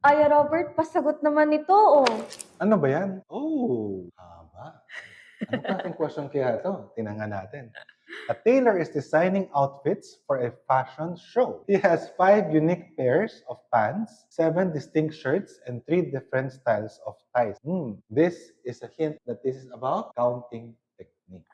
Ay, Robert, pasagot naman ito, oh. Ano ba yan? Oh, haba. Ano klaseng question kaya ito? Tingnan nga natin. A tailor is designing outfits for a fashion show. He has 5 unique pairs of pants, 7 distinct shirts, and 3 different styles of ties. This is a hint that this is about counting techniques.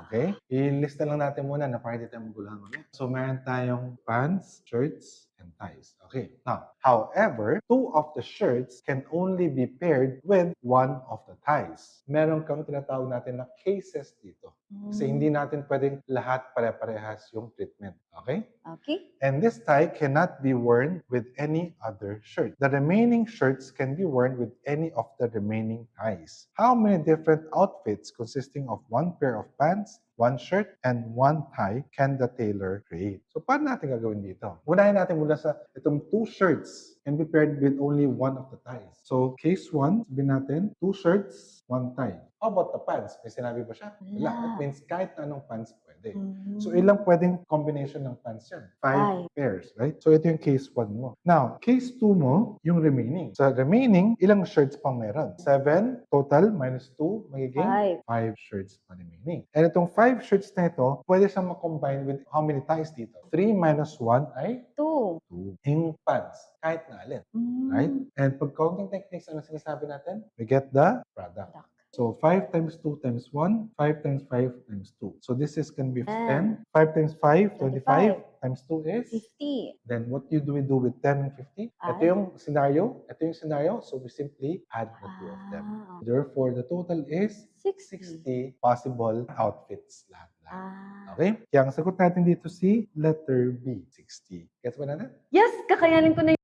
Okay? I-lista lang natin muna na para hindi tayo maguluhan mamaya. So, meron tayong pants, shirts, and ties. Okay. Now, however, 2 of the shirts can only be paired with 1 of the ties. Meron kang tinatawag natin na cases dito. Kasi hindi natin pwedeng lahat pare-parehas yung treatment. Okay? Okay. And this tie cannot be worn with any other shirt. The remaining shirts can be worn with any of the remaining ties. How many different outfits consisting of 1 pair of pants, 1 shirt, and 1 tie can the tailor create? So, paano natin gagawin dito? Unahin natin mula sa itong 2 shirts can be paired with only 1 of the ties. So, case 1, sabihin natin, 2 shirts, 1 tie. How about the pants? May sinabi ba siya? Wala. That means kahit anong pants pwede. So, ilang pwedeng combination ng pants yan? 5 pairs, right? So, ito yung case 1 mo. Now, case 2 mo, yung remaining. Sa remaining, ilang shirts pang meron? 7 total minus 2, magiging 5 shirts pa remaining. And itong 5 shirts na ito, pwede siyang makombine with how many ties dito? 3 minus 1 ay 2. 2. Yung pants, kahit na alin. Right? And pag counting techniques, ano sinasabi natin? We get the product. So, 5 times 2 times 1, 5 times 5 times 2. So, this is going to be 10. 5 times 5, 25. Times 2 is? 50. Then, what do we do with 10 and 50? Ito yung scenario. Ito yung scenario. So, we simply add the 2 of them. Therefore, the total is 60 possible outfits lahat. Okay? Kaya ang sagot natin dito si letter B, 60. Gets ba natin? Yes, kakayanin ko na